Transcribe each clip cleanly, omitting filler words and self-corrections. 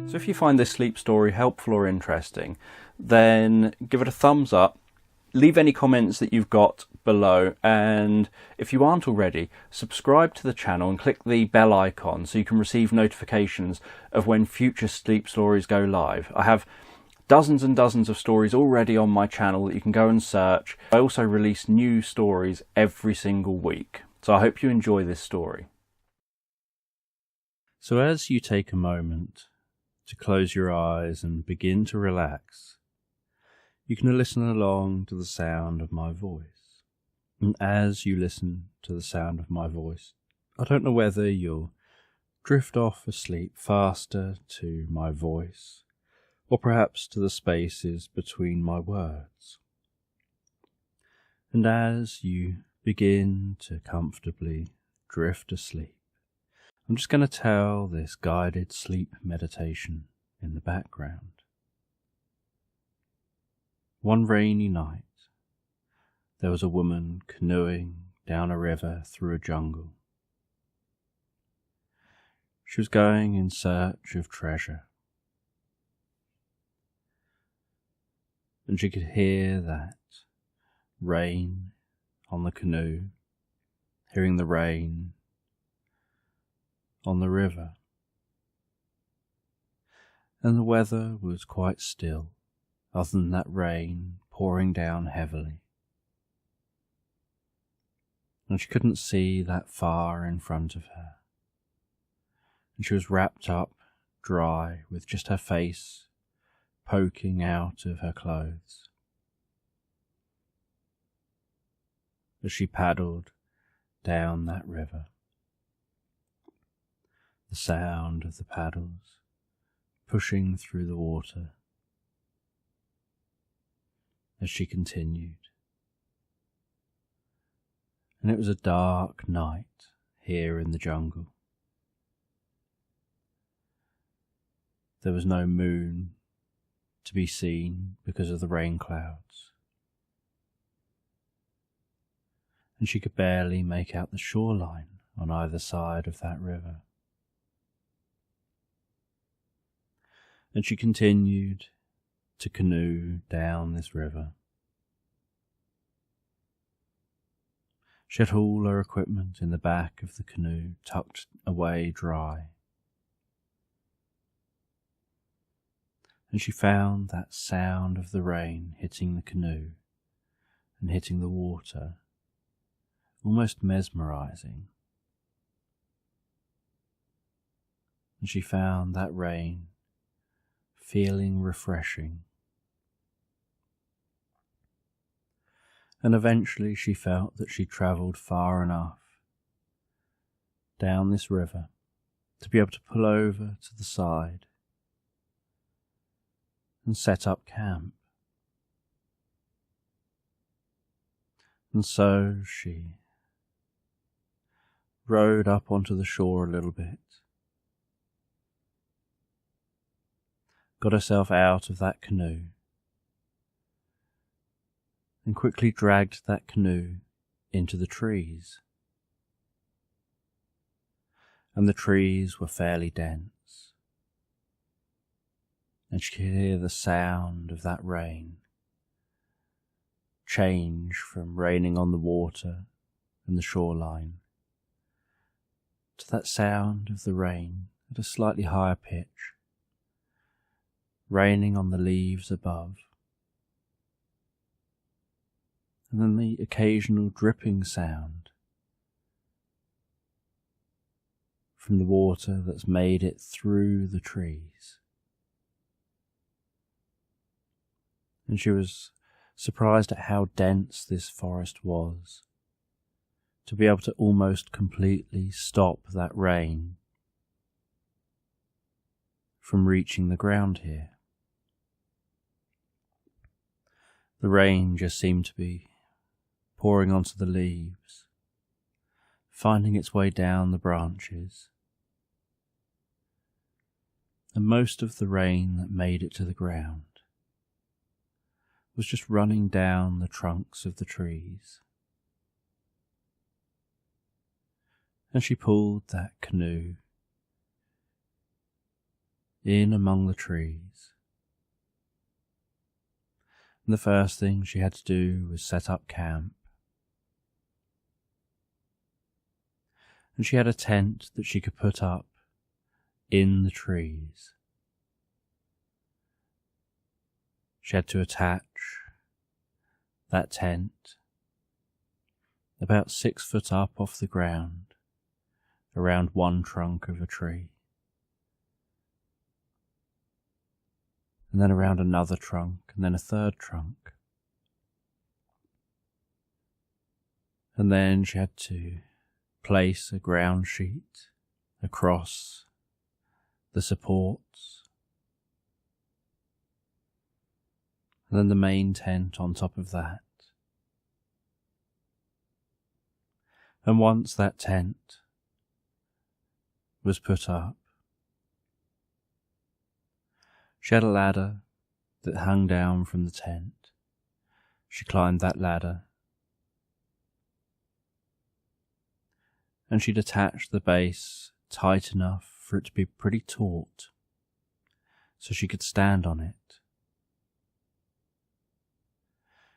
So if you find this sleep story helpful or interesting, then give it a thumbs up, leave any comments that you've got below, and if you aren't already, subscribe to the channel and click the bell icon so you can receive notifications of when future sleep stories go live. I have dozens and dozens of stories already on my channel that you can go and search. I also release new stories every single week, so I hope you enjoy this story. So as you take a moment to close your eyes and begin to relax, you can listen along to the sound of my voice. And as you listen to the sound of my voice, I don't know whether you'll drift off asleep faster to my voice, or perhaps to the spaces between my words. And as you begin to comfortably drift asleep, I'm just going to tell this guided sleep meditation in the background. One rainy night, there was a woman canoeing down a river through a jungle. She was going in search of treasure, and she could hear that rain on the canoe, hearing the rain on the river. And the weather was quite still, other than that rain pouring down heavily. And she couldn't see that far in front of her. And she was wrapped up dry with just her face poking out of her clothes. As she paddled down that river, the sound of the paddles pushing through the water as she continued. And it was a dark night here in the jungle. There was no moon to be seen because of the rain clouds, and she could barely make out the shoreline on either side of that river. And she continued to canoe down this river. She had all her equipment in the back of the canoe tucked away dry. And she found that sound of the rain hitting the canoe and hitting the water almost mesmerizing. And she found that rain feeling refreshing. And eventually she felt that she travelled far enough down this river to be able to pull over to the side and set up camp. And so she rowed up onto the shore a little bit, got herself out of that canoe, and quickly dragged that canoe into the trees. And the trees were fairly dense, and she could hear the sound of that rain change from raining on the water and the shoreline to that sound of the rain at a slightly higher pitch, raining on the leaves above, and then the occasional dripping sound from the water that's made it through the trees. And she was surprised at how dense this forest was, to be able to almost completely stop that rain from reaching the ground here. The rain just seemed to be pouring onto the leaves, finding its way down the branches, and most of the rain that made it to the ground was just running down the trunks of the trees. And she pulled that canoe in among the trees. And the first thing she had to do was set up camp. And she had a tent that she could put up in the trees. She had to attach that tent about 6 foot up off the ground around one trunk of a tree, and then around another trunk, and then a third trunk. And then she had to place a ground sheet across the supports, and then the main tent on top of that. And once that tent was put up, she had a ladder that hung down from the tent. She climbed that ladder, and she'd attached the base tight enough for it to be pretty taut, so she could stand on it.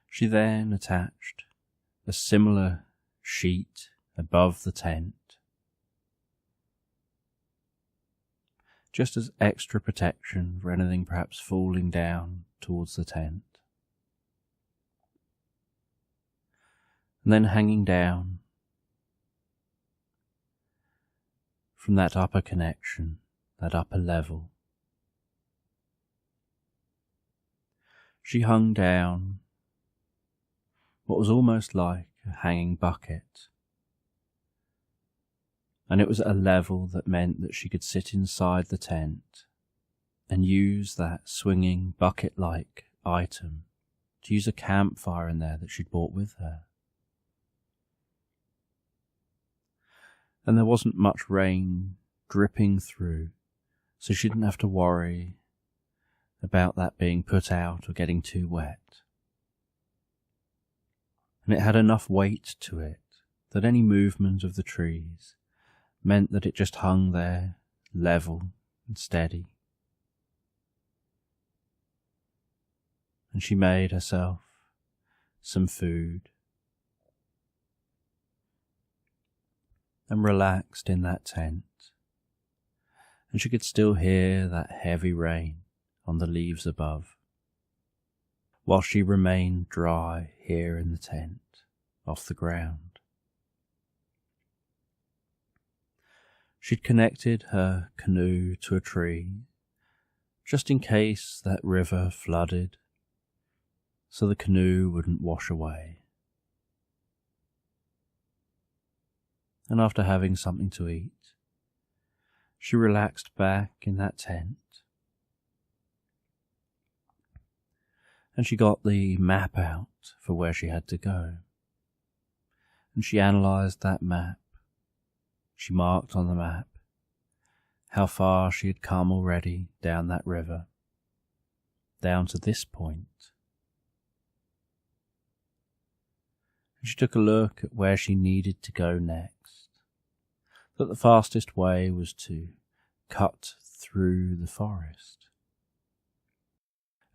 She then attached a similar sheet above the tent, just as extra protection for anything perhaps falling down towards the tent. And then hanging down from that upper connection, that upper level, she hung down what was almost like a hanging bucket. And it was at a level that meant that she could sit inside the tent and use that swinging bucket-like item to use a campfire in there that she'd brought with her. And there wasn't much rain dripping through, so she didn't have to worry about that being put out or getting too wet. And it had enough weight to it that any movement of the trees meant that it just hung there, level and steady. And she made herself some food and relaxed in that tent, and she could still hear that heavy rain on the leaves above, while she remained dry here in the tent, off the ground. She'd connected her canoe to a tree, just in case that river flooded, so the canoe wouldn't wash away. And after having something to eat, she relaxed back in that tent, and she got the map out for where she had to go, and she analysed that map. She marked on the map how far she had come already down that river, down to this point. And she took a look at where she needed to go next, that the fastest way was to cut through the forest.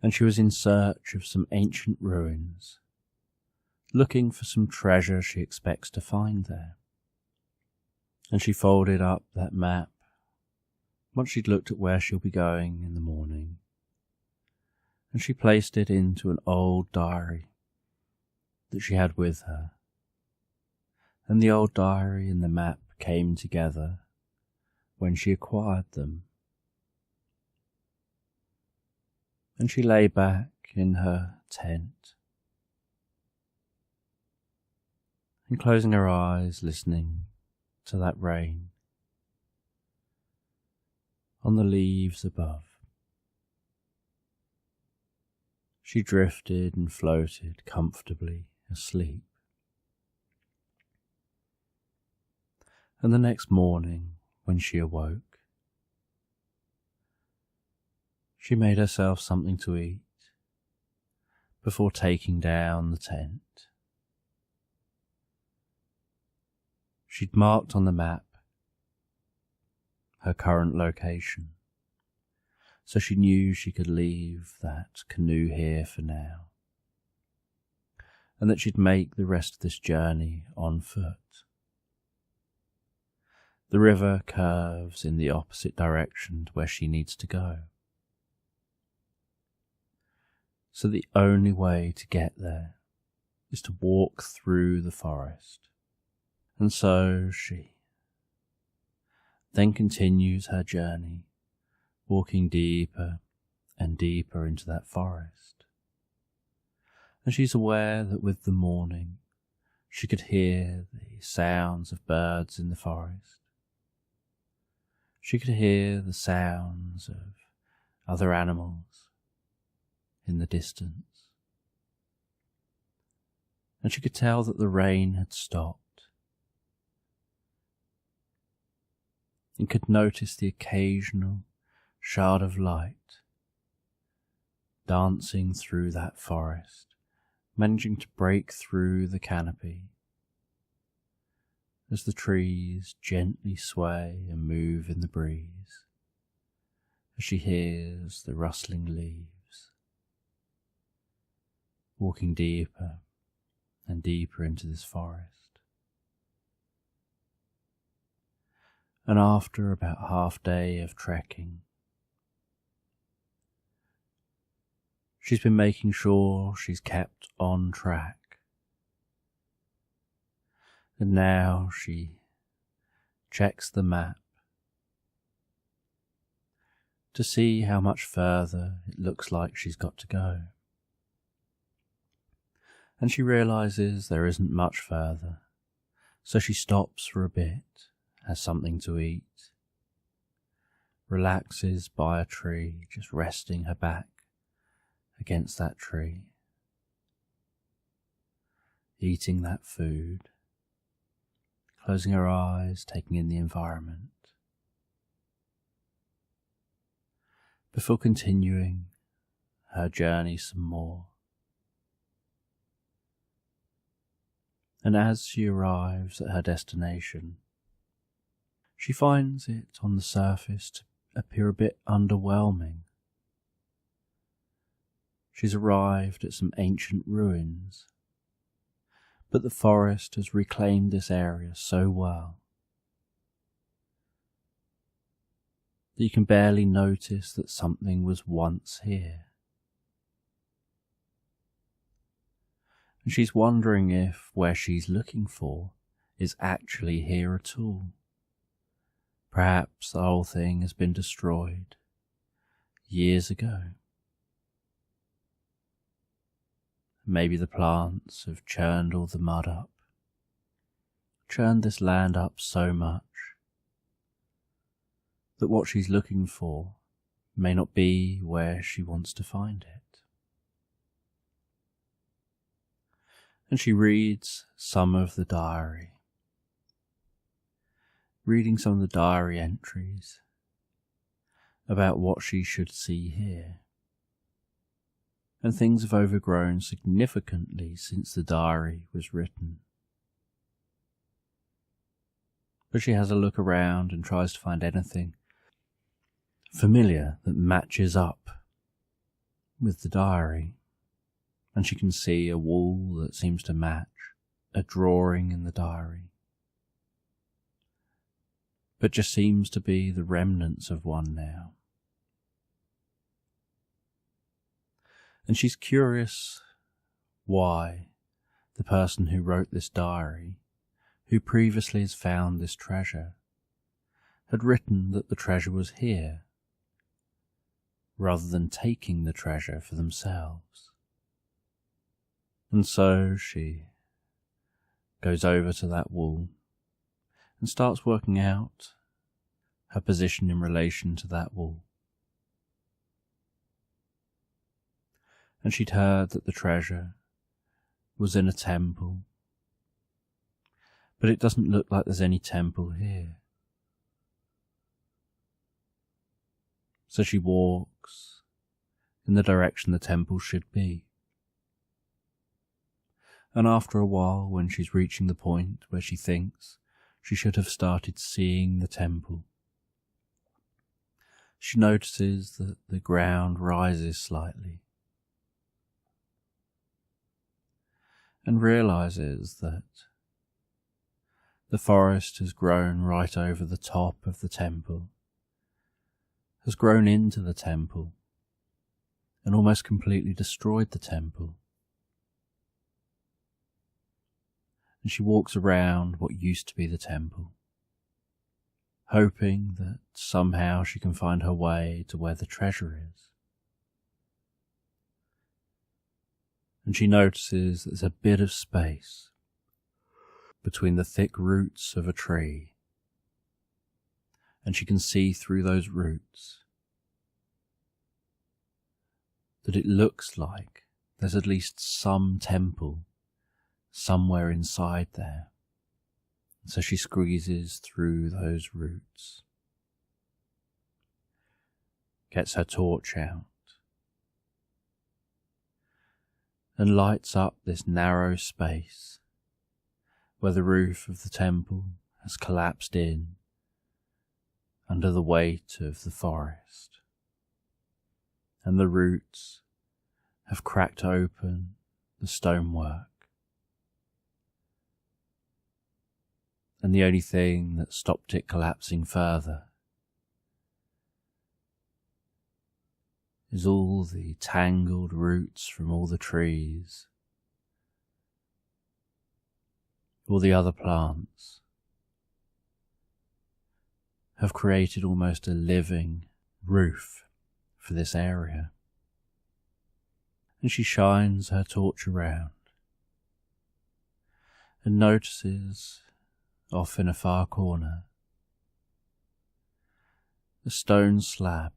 And she was in search of some ancient ruins, looking for some treasure she expects to find there. And she folded up that map once she'd looked at where she'll be going in the morning, and she placed it into an old diary that she had with her. And the old diary and the map came together when she acquired them. And she lay back in her tent and closing her eyes, listening to that rain on the leaves above. She drifted and floated comfortably asleep. And the next morning, when she awoke, she made herself something to eat before taking down the tent. She'd marked on the map her current location, so she knew she could leave that canoe here for now, and that she'd make the rest of this journey on foot. The river curves in the opposite direction to where she needs to go, so the only way to get there is to walk through the forest. And so she then continues her journey, walking deeper and deeper into that forest. And she's aware that with the morning she could hear the sounds of birds in the forest. She could hear the sounds of other animals in the distance. And she could tell that the rain had stopped, and could notice the occasional shard of light dancing through that forest, managing to break through the canopy as the trees gently sway and move in the breeze, as she hears the rustling leaves, walking deeper and deeper into this forest. And after about half day of trekking, she's been making sure she's kept on track. And now she checks the map to see how much further it looks like she's got to go. And she realizes there isn't much further, so she stops for a bit, has something to eat, relaxes by a tree, just resting her back against that tree, eating that food, closing her eyes, taking in the environment, before continuing her journey some more. And as she arrives at her destination, she finds it on the surface to appear a bit underwhelming. She's arrived at some ancient ruins, but the forest has reclaimed this area so well that you can barely notice that something was once here. And she's wondering if where she's looking for is actually here at all. Perhaps the whole thing has been destroyed years ago. Maybe the plants have churned all the mud up, churned this land up so much that what she's looking for may not be where she wants to find it. And she reads some of the diary, reading some of the diary entries about what she should see here. And things have overgrown significantly since the diary was written. But she has a look around and tries to find anything familiar that matches up with the diary. And she can see a wall that seems to match a drawing in the diary, but just seems to be the remnants of one now. And she's curious why the person who wrote this diary, who previously has found this treasure, had written that the treasure was here, rather than taking the treasure for themselves. And so she goes over to that wall and starts working out her position in relation to that wall. And she'd heard that the treasure was in a temple, but it doesn't look like there's any temple here. So she walks in the direction the temple should be. And after a while, when she's reaching the point where she thinks she should have started seeing the temple, She notices that the ground rises slightly and realizes that the forest has grown right over the top of the temple, has grown into the temple, and almost completely destroyed the temple. And she walks around what used to be the temple, hoping that somehow she can find her way to where the treasure is. And she notices there's a bit of space between the thick roots of a tree, and she can see through those roots that it looks like there's at least some temple somewhere inside there. So she squeezes through those roots, gets her torch out, and lights up this narrow space where the roof of the temple has collapsed in under the weight of the forest, and the roots have cracked open the stonework. And the only thing that stopped it collapsing further is all the tangled roots from all the trees, all the other plants have created almost a living roof for this area. And she shines her torch around and notices, off in a far corner, a stone slab,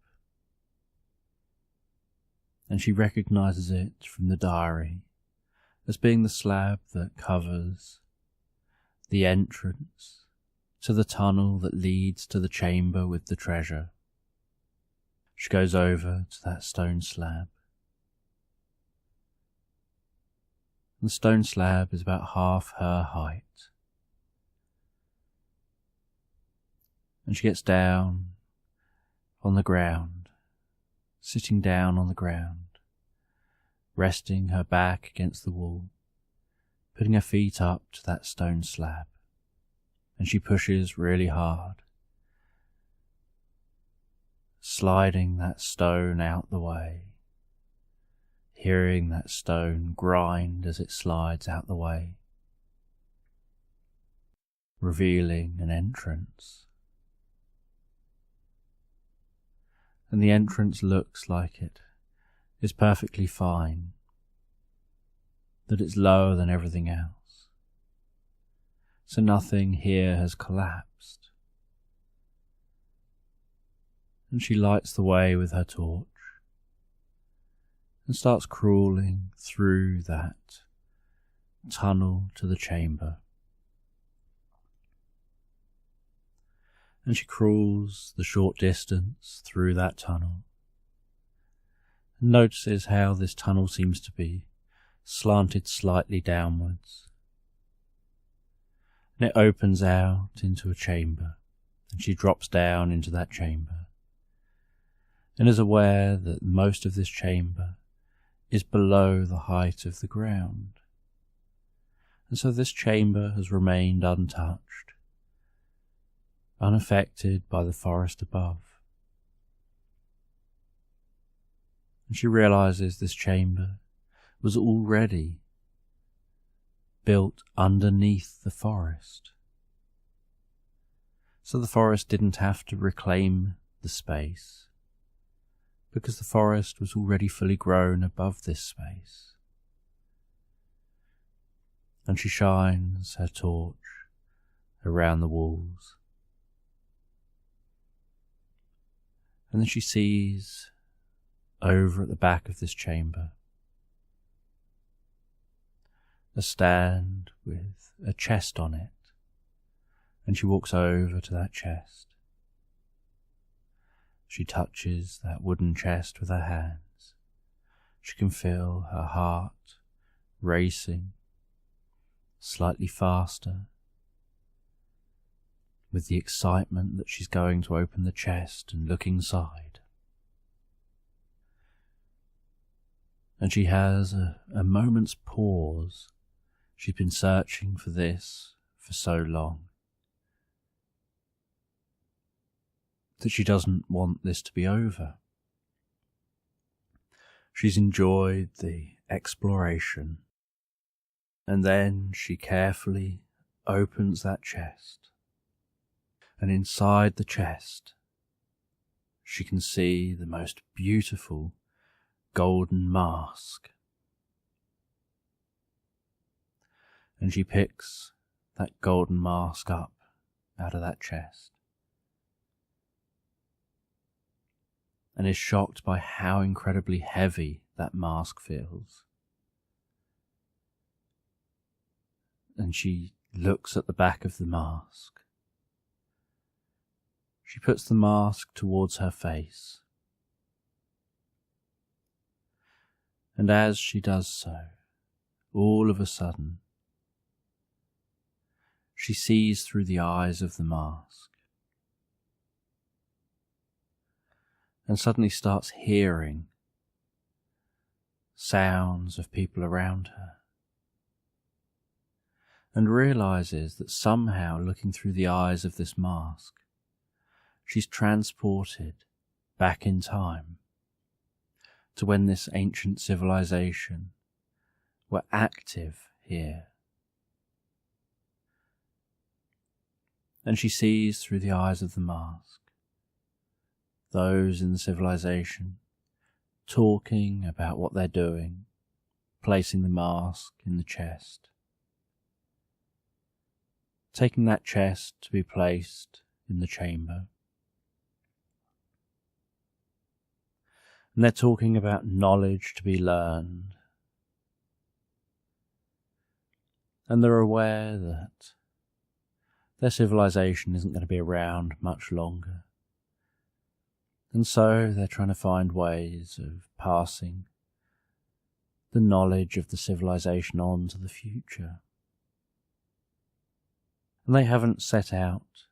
and she recognizes it from the diary as being the slab that covers the entrance to the tunnel that leads to the chamber with the treasure. She goes over to that stone slab. The stone slab is about half her height. And she gets down on the ground, sitting down on the ground, resting her back against the wall, putting her feet up to that stone slab, and she pushes really hard, sliding that stone out the way, hearing that stone grind as it slides out the way, revealing an entrance. And the entrance looks like it is perfectly fine, that it's lower than everything else, so nothing here has collapsed. And she lights the way with her torch and starts crawling through that tunnel to the chamber. And she crawls the short distance through that tunnel and notices how this tunnel seems to be slanted slightly downwards. And it opens out into a chamber, and she drops down into that chamber and is aware that most of this chamber is below the height of the ground. And so this chamber has remained untouched, unaffected by the forest above. And she realizes this chamber was already built underneath the forest. So the forest didn't have to reclaim the space, because the forest was already fully grown above this space. And she shines her torch around the walls. And then she sees, over at the back of this chamber, a stand with a chest on it, and she walks over to that chest. She touches that wooden chest with her hands. She can feel her heart racing slightly faster with the excitement that she's going to open the chest and look inside. And she has a moment's pause. She's been searching for this for so long that she doesn't want this to be over. She's enjoyed the exploration, and then she carefully opens that chest, and inside the chest she can see the most beautiful golden mask. And she picks that golden mask up out of that chest and is shocked by how incredibly heavy that mask feels. And she looks at the back of the mask. She puts the mask towards her face. And as she does so, all of a sudden, she sees through the eyes of the mask and suddenly starts hearing sounds of people around her, and realizes that somehow, looking through the eyes of this mask, she's transported back in time to when this ancient civilization were active here. And she sees through the eyes of the mask those in the civilization talking about what they're doing, placing the mask in the chest, taking that chest to be placed in the chamber. And they're talking about knowledge to be learned. And they're aware that their civilization isn't going to be around much longer. And so they're trying to find ways of passing the knowledge of the civilization on to the future. And they haven't set out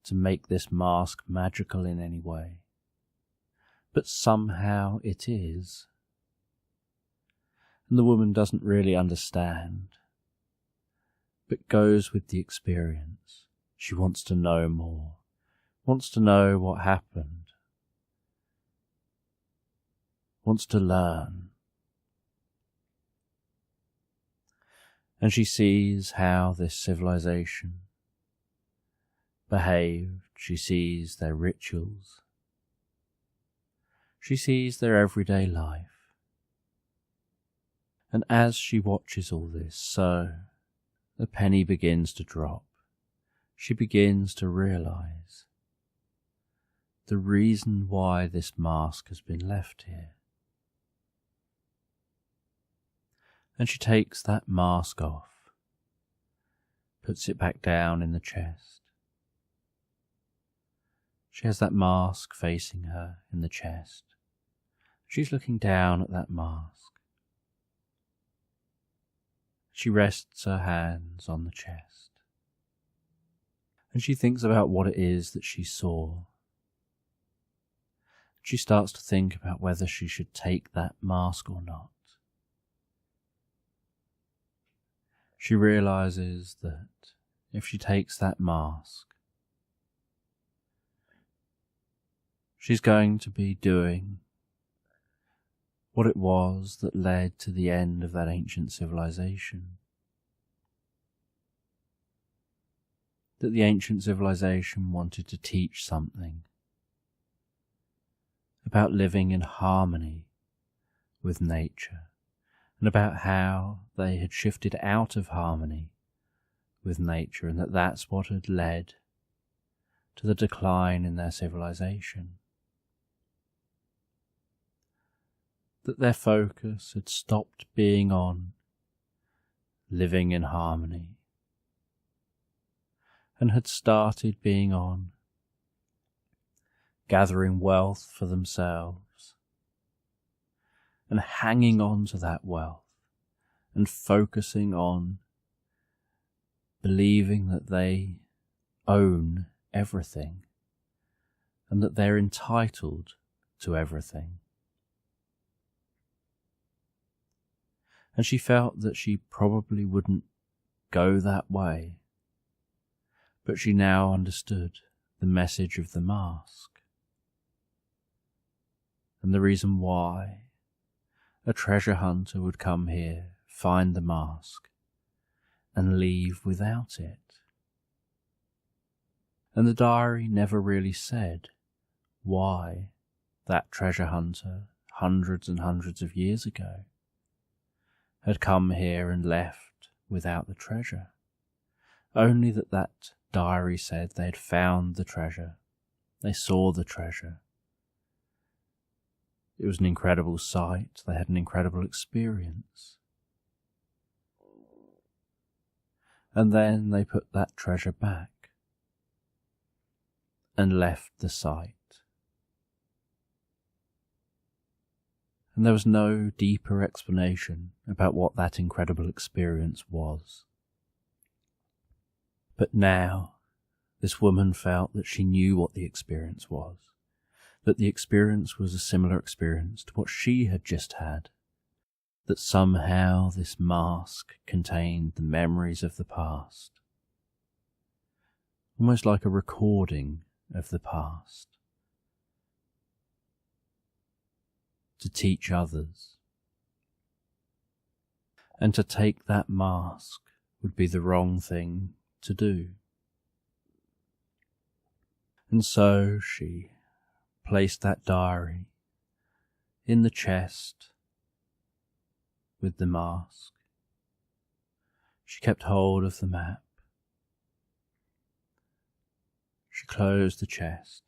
to make this mask magical in any way, but somehow it is. And the woman doesn't really understand, but goes with the experience. She wants to know more, wants to know what happened, wants to learn. And she sees how this civilization behaved. She sees their rituals. She sees their everyday life. And as she watches all this, so the penny begins to drop. She begins to realize the reason why this mask has been left here. And she takes that mask off, puts it back down in the chest. She has that mask facing her in the chest. She's looking down at that mask. She rests her hands on the chest. And she thinks about what it is that she saw. She starts to think about whether she should take that mask or not. She realizes that if she takes that mask, she's going to be doing what it was that led to the end of that ancient civilization. That the ancient civilization wanted to teach something about living in harmony with nature, and about how they had shifted out of harmony with nature, and that that's what had led to the decline in their civilization. That their focus had stopped being on living in harmony and had started being on gathering wealth for themselves and hanging on to that wealth and focusing on believing that they own everything and that they're entitled to everything. and she felt that she probably wouldn't go that way. But she now understood the message of the mask, and the reason why a treasure hunter would come here, find the mask, and leave without it. And the diary never really said why that treasure hunter, hundreds and hundreds of years ago, had come here and left without the treasure. Only that diary said they had found the treasure. They saw the treasure. It was an incredible sight. They had an incredible experience. And then they put that treasure back and left the site. And there was no deeper explanation about what that incredible experience was. But now, this woman felt that she knew what the experience was, that the experience was a similar experience to what she had just had, that somehow this mask contained the memories of the past, almost like a recording of the past, to teach others. And to take that mask would be the wrong thing to do. And so she placed that diary in the chest with the mask. She kept hold of the map. She closed the chest.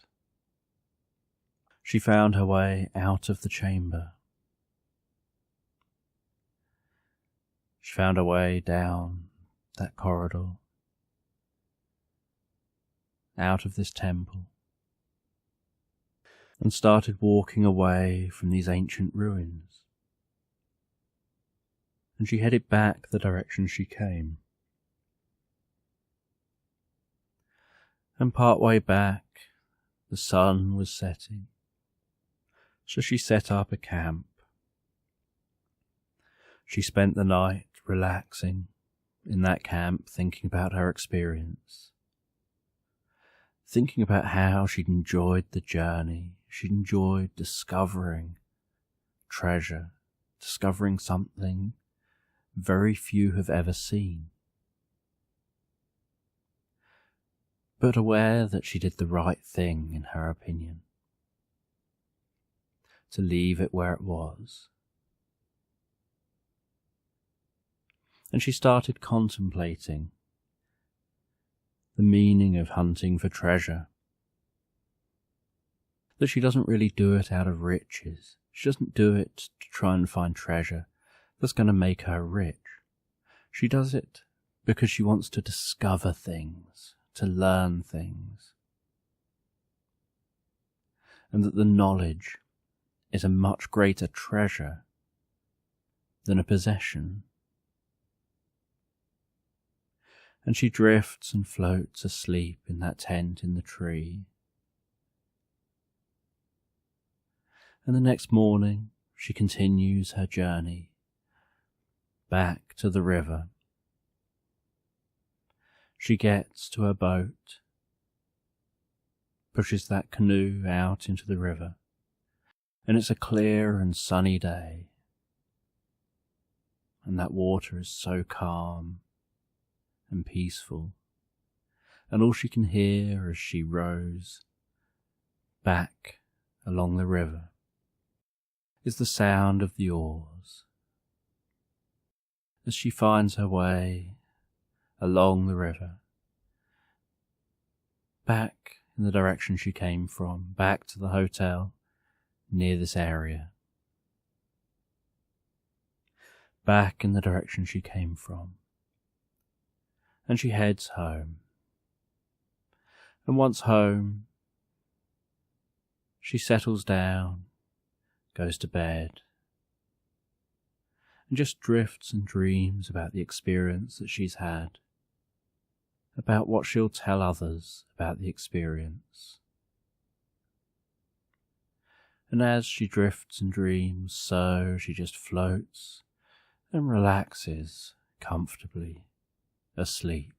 She found her way out of the chamber. She found her way down that corridor, out of this temple, and started walking away from these ancient ruins. And she headed back the direction she came. And part way back, the sun was setting. So she set up a camp. She spent the night relaxing in that camp, thinking about her experience, thinking about how she'd enjoyed the journey, she'd enjoyed discovering treasure, discovering something very few have ever seen. But aware that she did the right thing in her opinion, to leave it where it was. And she started contemplating the meaning of hunting for treasure. That she doesn't really do it out of riches. She doesn't do it to try and find treasure that's going to make her rich. She does it because she wants to discover things, to learn things. And that the knowledge is a much greater treasure than a possession. And she drifts and floats asleep in that tent in the tree. And the next morning she continues her journey back to the river. She gets to her boat, pushes that canoe out into the river, and it's a clear and sunny day, and that water is so calm and peaceful, and all she can hear as she rows back along the river is the sound of the oars as she finds her way along the river, back in the direction she came from, back to the hotel near this area, back in the direction she came from. And she heads home. And once home, she settles down, goes to bed, and just drifts and dreams about the experience that she's had, about what she'll tell others about the experience. And as she drifts and dreams, so she just floats and relaxes comfortably asleep.